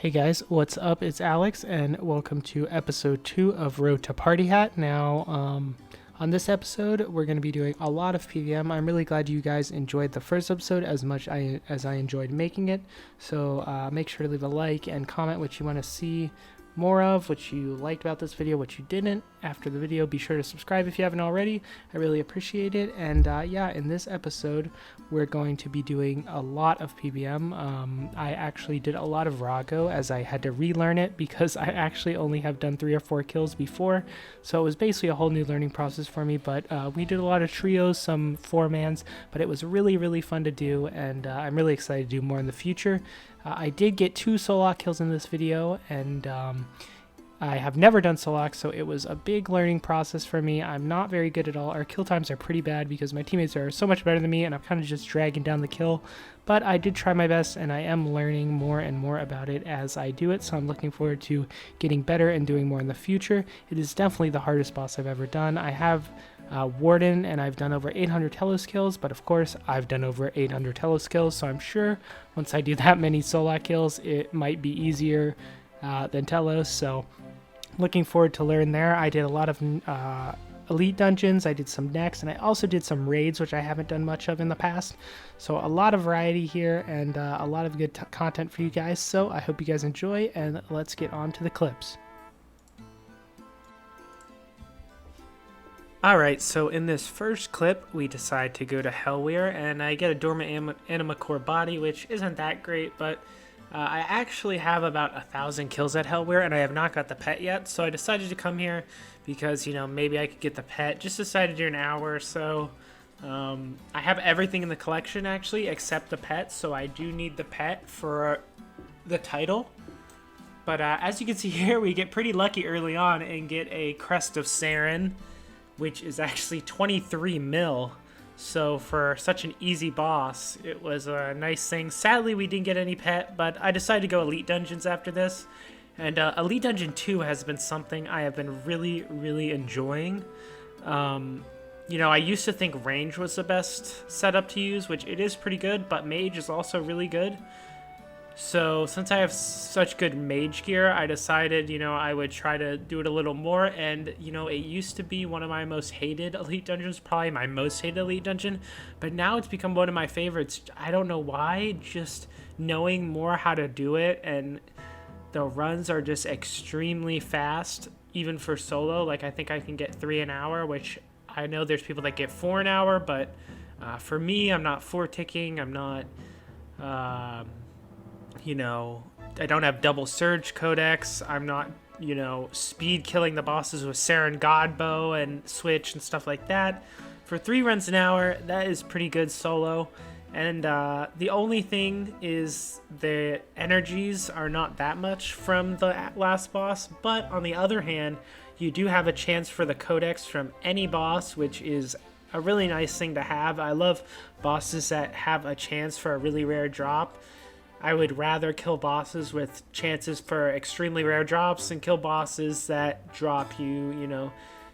Hey guys, what's up? It's Alex, and welcome to episode 2 of Road to Partyhat. On this episode, we're going to be doing a lot of PVM. I'm really glad you guys enjoyed the first episode as much as I enjoyed making it. So make sure to leave a like and comment what you want to see more of, what you liked about this video, what you didn't. After the video, be sure to subscribe if you haven't already. I really appreciate it. And yeah, in this episode, we're going to be doing a lot of PBM. I actually did a lot of Vorago as I had to relearn it because I actually only have done 3 or 4 kills before. So it was basically a whole new learning process for me. But we did a lot of trios, some 4-mans, but it was really, really fun to do. And I'm really excited to do more in the future. I did get 2 Solak kills in this video, and I have never done Solak, so it was a big learning process for me. I'm not very good at all. Our kill times are pretty bad because my teammates are so much better than me, and I'm kind of just dragging down the kill. But I did try my best, and I am learning more and more about it as I do it, so I'm looking forward to getting better and doing more in the future. It is definitely the hardest boss I've ever done. I have Warden, and I've done over 800 Telos kills, but of course I've done over 800 Telos kills, so I'm sure once I do that many Solak kills, it might be easier than Telos. So looking forward to learn there. I did a lot of elite dungeons, I did some necks, and I also did some raids, which I haven't done much of in the past. So a lot of variety here, and a lot of good content for you guys. So I hope you guys enjoy, and let's get on to the clips. Alright, so in this first clip, we decide to go to Hellweir, and I get a Dormant Anima Core body, which isn't that great, but I actually have about 1,000 kills at Hellweir, and I have not got the pet yet, so I decided to come here because, you know, maybe I could get the pet. Just decided to do an hour or so. I have everything in the collection, actually, except the pet, so I do need the pet for the title. But as you can see here, we get pretty lucky early on and get a Crest of Saren, which is actually 23 mil. So for such an easy boss, it was a nice thing. Sadly, we didn't get any pet, but I decided to go Elite Dungeons after this. And Elite Dungeon 2 has been something I have been really, really enjoying. You know, I used to think range was the best setup to use, which it is pretty good, but mage is also really good. So since I have such good mage gear, I decided, you know, I would try to do it a little more. And, you know, it used to be one of my most hated elite dungeons, probably my most hated elite dungeon. But now it's become one of my favorites. I don't know why, just knowing more how to do it. And the runs are just extremely fast, even for solo. Like, I think I can get 3 an hour, which I know there's people that get 4 an hour. But for me, I'm not 4-ticking. I'm not... you know, I don't have double surge codex. I'm not, you know, speed killing the bosses with Saren Godbow and switch and stuff like that. For 3 runs an hour, that is pretty good solo. And the only thing is the energies are not that much from the last boss. But on the other hand, you do have a chance for the codex from any boss, which is a really nice thing to have. I love bosses that have a chance for a really rare drop. I would rather kill bosses with chances for extremely rare drops than kill bosses that drop you, you know,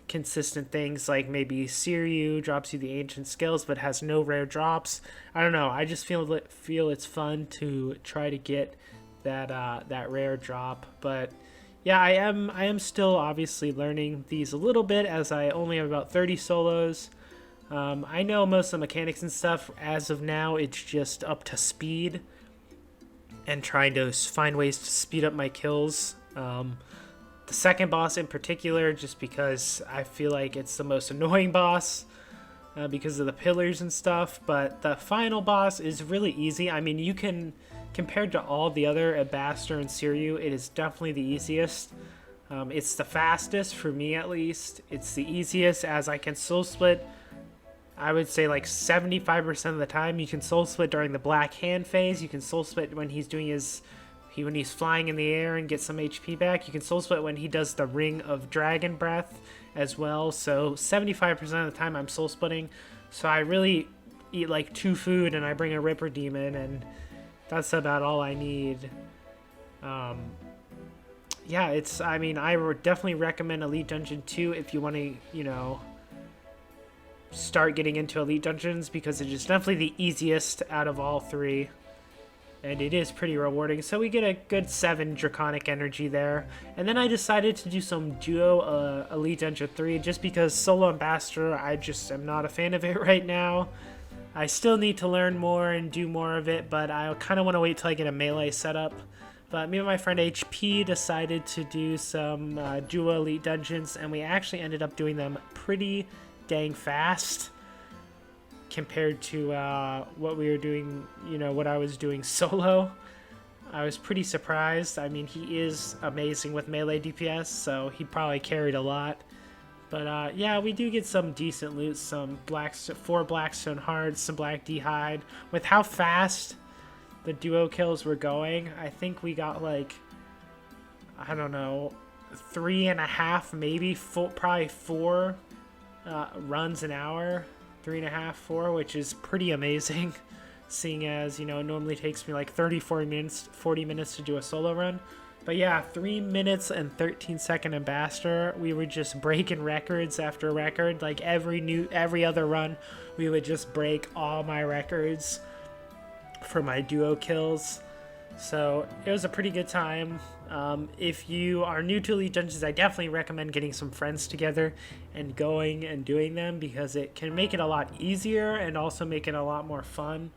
consistent things like maybe Siryu drops you the ancient skills but has no rare drops. I don't know. I just feel it's fun to try to get that that rare drop. But yeah, I am still obviously learning these a little bit as I only have about 30 solos. I know most of the mechanics and stuff. As of now, it's just up to speed and trying to find ways to speed up my kills. The second boss in particular, just because I feel like it's the most annoying boss because of the pillars and stuff. But the final boss is really easy. I mean, you can, compared to all the other Abaster and Siryu, it is definitely the easiest. It's the fastest, for me at least. It's the easiest, as I can soul split. I would say like 75% of the time. You can soul split during the black hand phase. You can soul split when he's doing when he's flying in the air and get some HP back. You can soul split when he does the ring of dragon breath as well. So 75% of the time I'm soul splitting. So I really eat like 2 food and I bring a Ripper Demon, and that's about all I need. Yeah, I mean, I would definitely recommend Elite Dungeon 2 if you want to, you know, start getting into Elite Dungeons, because it is definitely the easiest out of all 3. and it is pretty rewarding. So we get a good 7 Draconic Energy there. And then I decided to do some Duo Elite Dungeon 3 just because Solo Ambassador, I just am not a fan of it right now. I still need to learn more and do more of it, but I kind of want to wait till I get a melee setup. But me and my friend HP decided to do some Duo Elite Dungeons, and we actually ended up doing them pretty dang fast compared to what we were doing, what I was doing solo. I was pretty surprised. I mean, he is amazing with melee DPS, so he probably carried a lot. But yeah, we do get some decent loot, some 4 Blackstone Hearts, some Black D'hide. With how fast the duo kills were going, I think we got like, I don't know, 3.5, maybe probably 4 runs an hour. 3.5, 4, which is pretty amazing, seeing as, it normally takes me like 40 minutes to do a solo run. But yeah, 3 minutes and 13-second Ambassador, we were just breaking records after record. Like every other run, we would just break all my records for my duo kills. So it was a pretty good time. If you are new to Elite Dungeons, I definitely recommend getting some friends together and going and doing them, because it can make it a lot easier and also make it a lot more fun.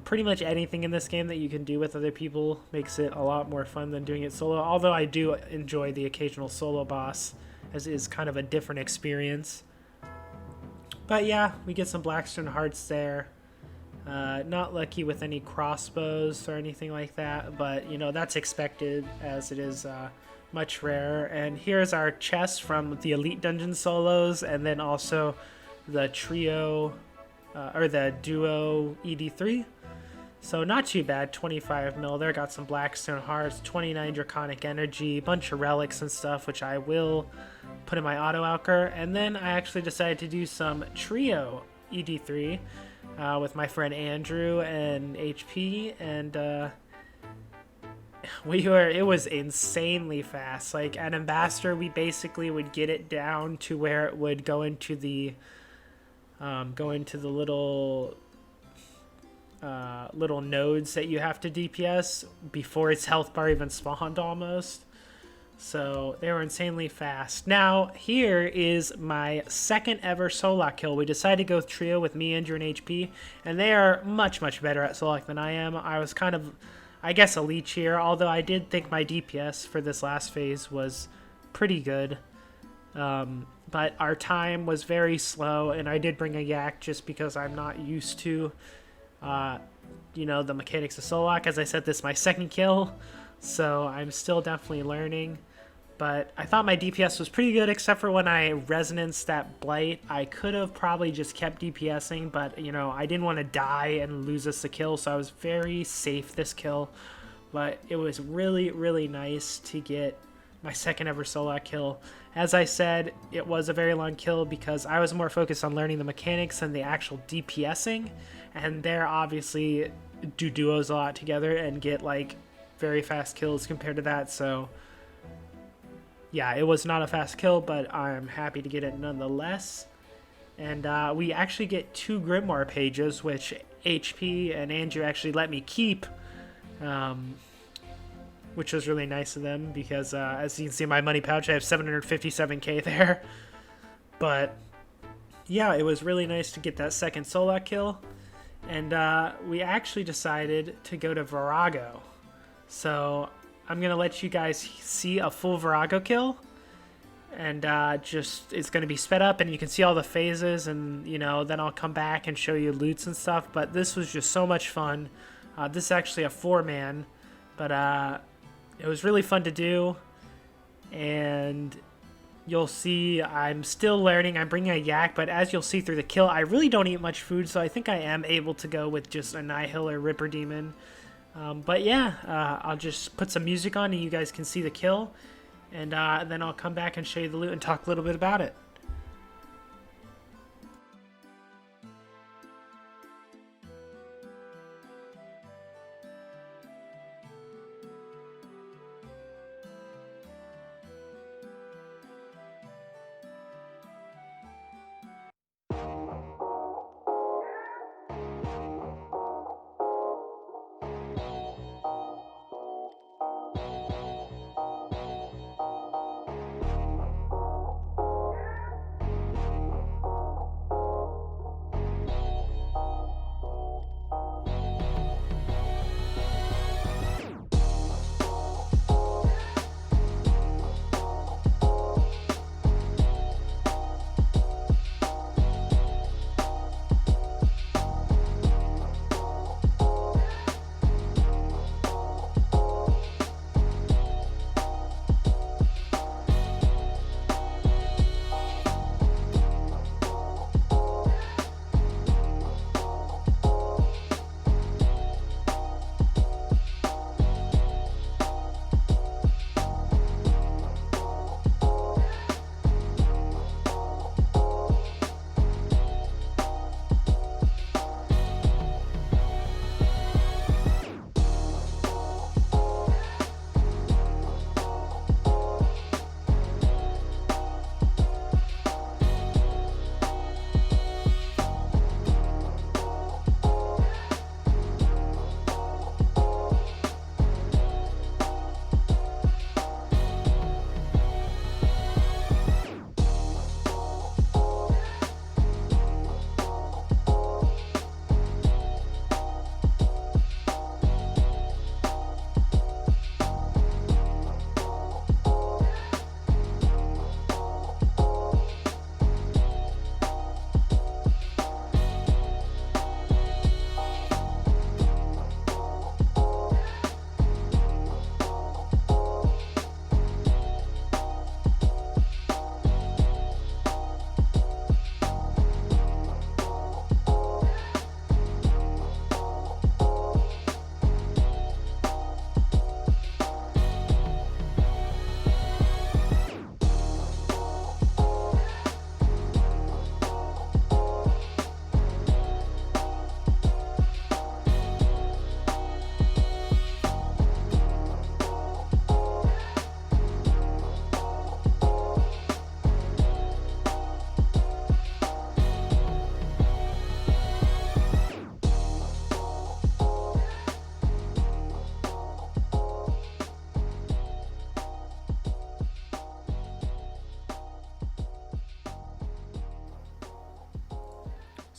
Pretty much anything in this game that you can do with other people makes it a lot more fun than doing it solo, although I do enjoy the occasional solo boss, as it is kind of a different experience. But yeah, we get some Blackstone Hearts there. Not lucky with any crossbows or anything like that, but that's expected, as it is much rarer. And here's our chest from the Elite Dungeon solos, and then also the trio or the duo ED3. So not too bad. 25 mil there. Got some Blackstone Hearts, 29 Draconic Energy, bunch of relics and stuff, which I will put in my auto alker. And then I actually decided to do some trio ED3 with my friend Andrew and HP, and it was insanely fast. Like at Ambassador, we basically would get it down to where it would go into the little nodes that you have to DPS before its health bar even spawned almost. So they were insanely fast. Now, here is my second ever Solak kill. We decided to go trio with me, Andrew, and HP, and they are much, much better at Solak than I am. I was kind of, I guess, a leech here, although I did think my DPS for this last phase was pretty good. But our time was very slow, and I did bring a yak just because I'm not used to, the mechanics of Solak. As I said, this is my second kill, so I'm still definitely learning. But I thought my DPS was pretty good, except for when I resonanced that Blight. I could have probably just kept DPSing, but, I didn't want to die and lose us a kill, so I was very safe this kill. But it was really, really nice to get my second ever Solak kill. As I said, it was a very long kill because I was more focused on learning the mechanics than the actual DPSing. And they're obviously do duos a lot together and get, like, very fast kills compared to that, so yeah, it was not a fast kill, but I'm happy to get it nonetheless. And we actually get 2 Grimoire pages, which HP and Andrew actually let me keep, which was really nice of them, because as you can see in my money pouch, I have 757k there. But yeah, it was really nice to get that second Solak kill. And we actually decided to go to Vorago. So I'm going to let you guys see a full Vorago kill, and it's going to be sped up, and you can see all the phases, and, then I'll come back and show you loots and stuff, but this was just so much fun. This is actually a 4-man, but it was really fun to do, and you'll see I'm still learning. I'm bringing a yak, but as you'll see through the kill, I really don't eat much food, so I think I am able to go with just a Nihil or Ripper Demon. But yeah, I'll just put some music on and you guys can see the kill, and then I'll come back and show you the loot and talk a little bit about it.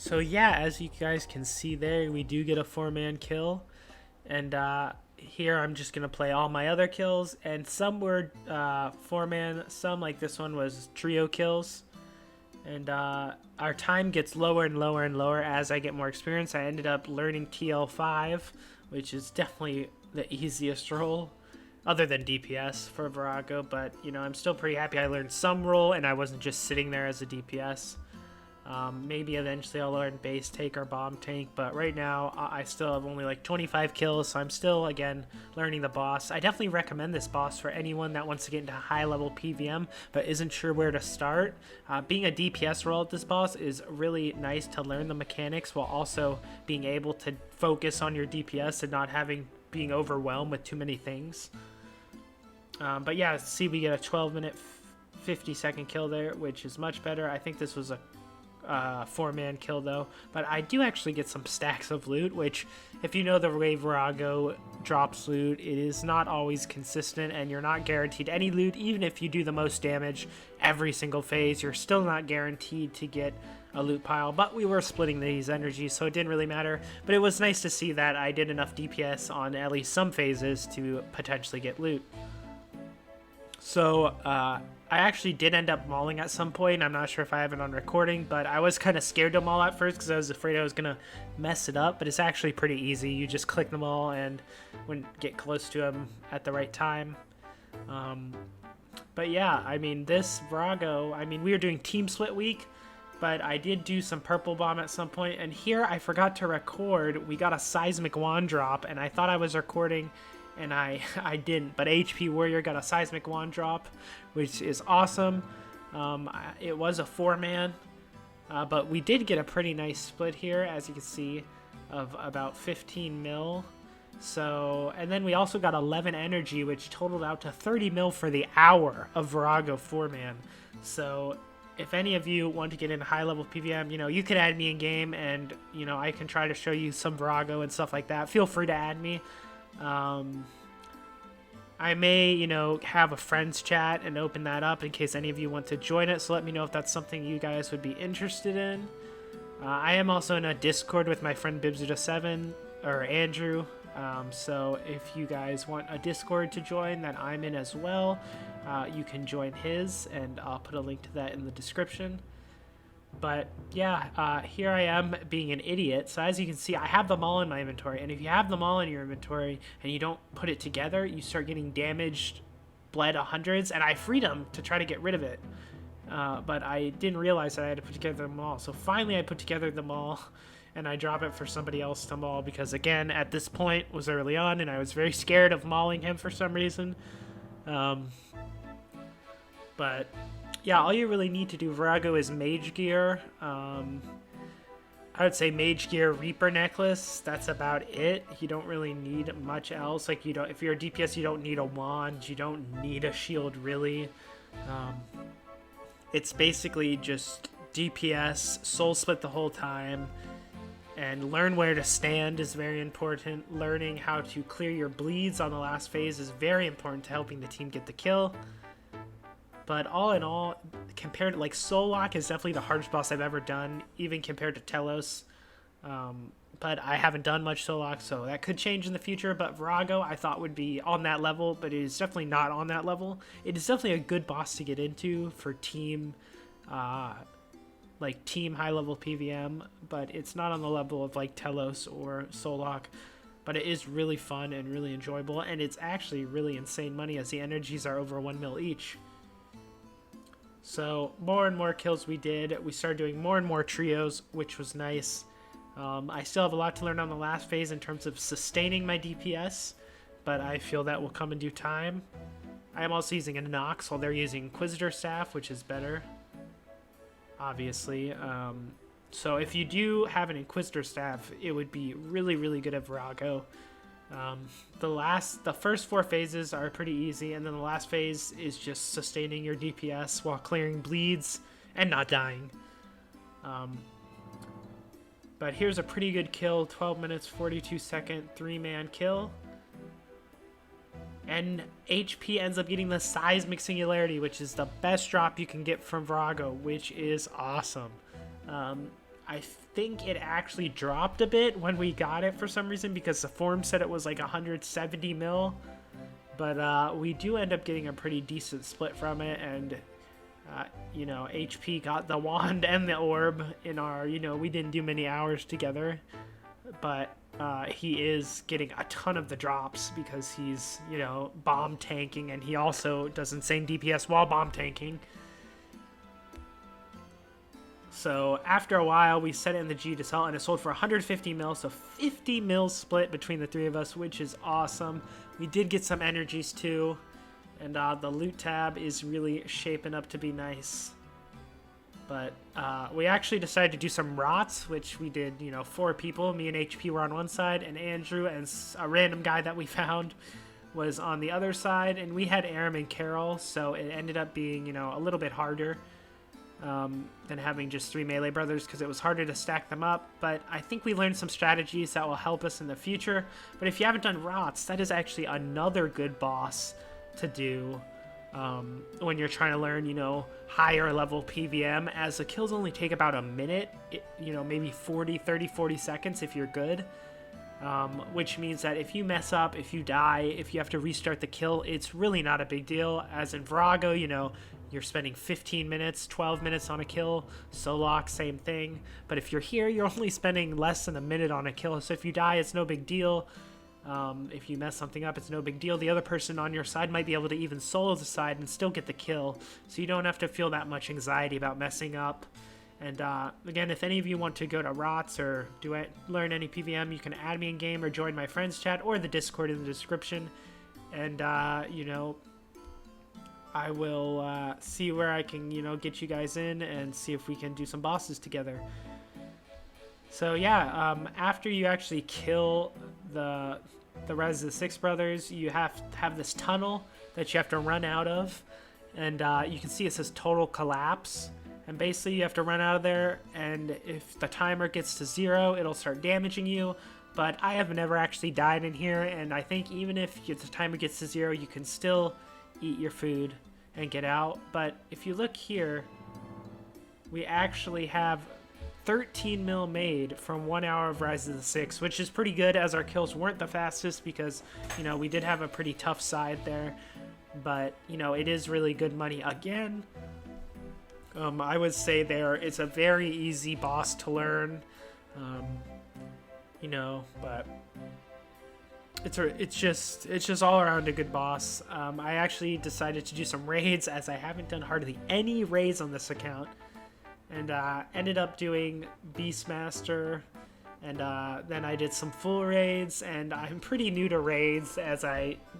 So yeah, as you guys can see there, we do get a 4-man kill. And here I'm just going to play all my other kills. And some were 4-man, some like this one was trio kills. And our time gets lower and lower and lower as I get more experience. I ended up learning TL5, which is definitely the easiest role, other than DPS for Vorago. But, you know, I'm still pretty happy I learned some role and I wasn't just sitting there as a DPS. Maybe eventually I'll learn base tank or bomb tank, but right now I still have only like 25 kills, so I'm still, again, learning the boss. I definitely recommend this boss for anyone that wants to get into high-level PVM but isn't sure where to start. Being a DPS role at this boss is really nice to learn the mechanics while also being able to focus on your DPS and not being overwhelmed with too many things. But yeah, see, we get a 12-minute, 50-second kill there, which is much better. I think this was a 4-man kill though, but I do actually get some stacks of loot, which, if you know the way Vorago drops loot, it is not always consistent and you're not guaranteed any loot. Even if you do the most damage every single phase, you're still not guaranteed to get a loot pile. But we were splitting these energies, so it didn't really matter. But it was nice to see that I did enough DPS on at least some phases to potentially get loot. So I actually did end up mauling at some point. I'm not sure if I have it on recording, but I was kind of scared to maul at first because I was afraid I was going to mess it up. But it's actually pretty easy. You just click them all and get close to them at the right time. But yeah, I mean, this Vorago, I mean, we were doing team split week, but I did do some purple bomb at some point. And here I forgot to record. We got a seismic wand drop, and I thought I was recording, and I didn't, but HP Warrior got a seismic wand drop, which is awesome. It was a 4-man, but we did get a pretty nice split here, as you can see, of about 15 mil. So, and then we also got 11 energy, which totaled out to 30 mil for the hour of Vorago 4-man. So if any of you want to get into high-level PVM, you know, you could add me in game, and, you know, I can try to show you some Vorago and stuff like that. Feel free to add me. I may, you know, have a friends chat and open that up in case any of you want to join it, so let me know if that's something you guys would be interested in. I am also in a Discord with my friend Bibzuda7, or Andrew, so if you guys want a Discord to join that I'm in as well, you can join his, and I'll put a link to that in the description. But yeah, here I am being an idiot. So as you can see, I have them all in my inventory. And if you have them all in your inventory and you don't put it together, you start getting damaged, bled 100s. And I freed them to try to get rid of it. But I didn't realize that I had to put together them all. So finally I put together them all. And I drop it for somebody else to maul. Because again, at this point was early on. And I was very scared of mauling him for some reason. But yeah, all you really need to do Vorago is Mage Gear. I would say Mage Gear, Reaper Necklace. That's about it. You don't really need much else. Like, you don't, if you're a DPS, you don't need a wand. You don't need a shield, really. It's basically just DPS, soul split the whole time, and learn where to stand is very important. Learning how to clear your bleeds on the last phase is very important to helping the team get the kill. But all in all, compared to, like, Solak is definitely the hardest boss I've ever done, even compared to Telos. But I haven't done much Solak, so that could change in the future. But Vorago, I thought would be on that level, but it is definitely not on that level. It is definitely a good boss to get into for team, team high-level PVM, but it's not on the level of, like, Telos or Solak. But it is really fun and really enjoyable, and it's actually really insane money as the energies are over 1 mil each. So more and more kills we did. We started doing more and more trios, which was nice. I still have a lot to learn on the last phase in terms of sustaining my DPS, but I feel that will come in due time. I am also using a Nox while they're using Inquisitor Staff, which is better, obviously. So if you do have an Inquisitor Staff, it would be really, really good at Vorago. The first 4 phases are pretty easy, and then the last phase is just sustaining your DPS while clearing bleeds and not dying. But here's a pretty good kill, 12 minutes, 42 second, 3-man kill. And HP ends up getting the Seismic Singularity, which is the best drop you can get from Vorago, which is awesome. I think it actually dropped a bit when we got it for some reason, because the forum said it was like 170 mil. But we do end up getting a pretty decent split from it, and you know, HP got the wand and the orb in our, you know, we didn't do many hours together, but he is getting a ton of the drops because he's, you know, bomb tanking, and he also does insane DPS while bomb tanking. So after a while, we set it in the G to sell, and it sold for 150 mil, so 50 mil split between the three of us, which is awesome. We did get some energies too, and the loot tab is really shaping up to be nice. But we actually decided to do some rots, which we did, you know, 4 people. Me and HP were on one side, and Andrew and a random guy that we found was on the other side, and we had Aram and Carol, so it ended up being, you know, a little bit harder than having just 3 melee brothers, because it was harder to stack them up. But I think we learned some strategies that will help us in the future. But if you haven't done rots, that is actually another good boss to do when you're trying to learn, you know, higher level PVM, as the kills only take about a minute, you know, maybe 30, 40 seconds if you're good. Which means that if you mess up, if you die, if you have to restart the kill, it's really not a big deal. As in Vorago, you know, you're spending 15 minutes, 12 minutes on a kill. Solak, same thing. But if you're here, you're only spending less than a minute on a kill. So if you die, it's no big deal. If you mess something up, it's no big deal. The other person on your side might be able to even solo the side and still get the kill. So you don't have to feel that much anxiety about messing up. And again, if any of you want to go to ROTS or learn any PVM, you can add me in game or join my friends chat or the Discord in the description. And, you know, I will see where I can, you know, get you guys in and see if we can do some bosses together. So yeah, after you actually kill the Res of the Six Brothers, you have to have this tunnel that you have to run out of. And you can see it says total collapse. And basically you have to run out of there, and if the timer gets to 0, it'll start damaging you. But I have never actually died in here, and I think even if the timer gets to 0, you can still eat your food and get out. But if you look here, we actually have 13 mil made from 1 hour of Rise of the Six, which is pretty good, as our kills weren't the fastest because, you know, we did have a pretty tough side there. But, you know, it is really good money again. I would say it's a very easy boss to learn, you know, but it's just all around a good boss. I actually decided to do some raids, as I haven't done hardly any raids on this account, and ended up doing Beastmaster, and then I did some full raids, and I'm pretty new to raids, as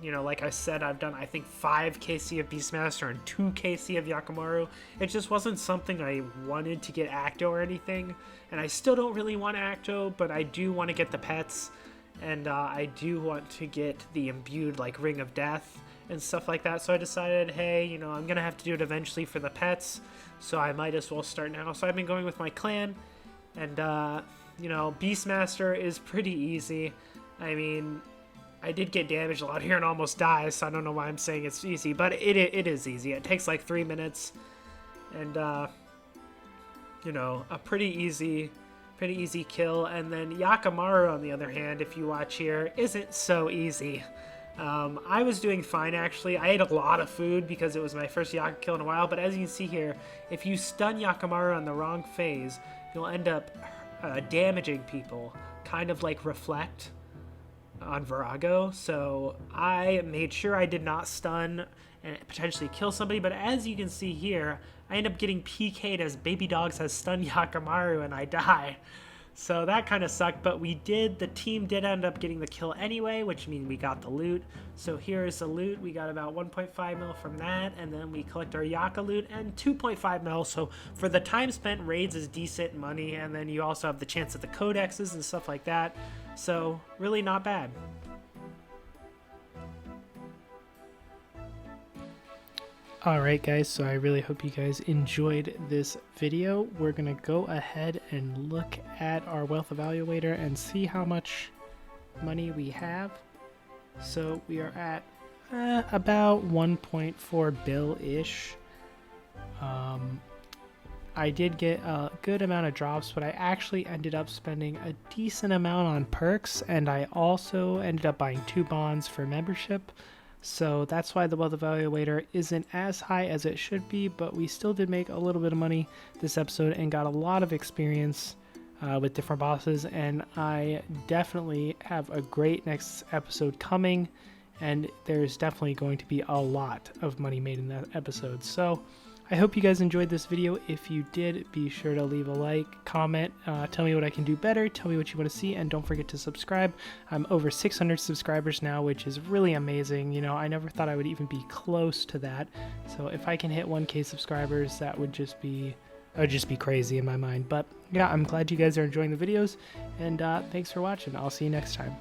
you know, like I said, I've done, I think, 5 KC of Beastmaster and 2 KC of Yakimaru. It just wasn't something I wanted to get Acto or anything, and I still don't really want Acto, but I do want to get the pets, and I do want to get the imbued, like, Ring of Death and stuff like that. So I decided, hey, you know, I'm gonna have to do it eventually for the pets, so I might as well start now. So I've been going with my clan, and you know, Beastmaster is pretty easy. I mean, I did get damaged a lot here and almost died, so I don't know why I'm saying it's easy, but it is easy. It takes like 3 minutes, and you know, a pretty easy kill. And then Yakimaru, on the other hand, if you watch here, isn't so easy. I was doing fine, actually. I ate a lot of food because it was my first Yakimaru kill in a while, but as you can see here, if you stun Yakimaru on the wrong phase, you'll end up damaging people, kind of like Reflect on Vorago. So I made sure I did not stun and potentially kill somebody, but as you can see here, I end up getting PK'd as Baby Dogs has stunned Yakimaru and I die. So that kind of sucked, but the team did end up getting the kill anyway, which means we got the loot. So here's the loot. We got about 1.5 mil from that, and then we collect our Yaka loot and 2.5 mil. So for the time spent, raids is decent money, and then you also have the chance at the codexes and stuff like that. So really not bad. Alright guys, so I really hope you guys enjoyed this video. We're going to go ahead and look at our wealth evaluator and see how much money we have. So we are at about 1.4 bill-ish. I did get a good amount of drops, but I actually ended up spending a decent amount on perks, and I also ended up buying 2 bonds for membership. So that's why the wealth evaluator isn't as high as it should be, but we still did make a little bit of money this episode and got a lot of experience with different bosses, and I definitely have a great next episode coming, and there's definitely going to be a lot of money made in that episode. So I hope you guys enjoyed this video. If you did, be sure to leave a like, comment, tell me what I can do better, tell me what you want to see, and don't forget to subscribe. I'm over 600 subscribers now, which is really amazing. You know, I never thought I would even be close to that. So if I can hit 1K subscribers, that would just be crazy in my mind. But yeah, I'm glad you guys are enjoying the videos, and thanks for watching. I'll see you next time.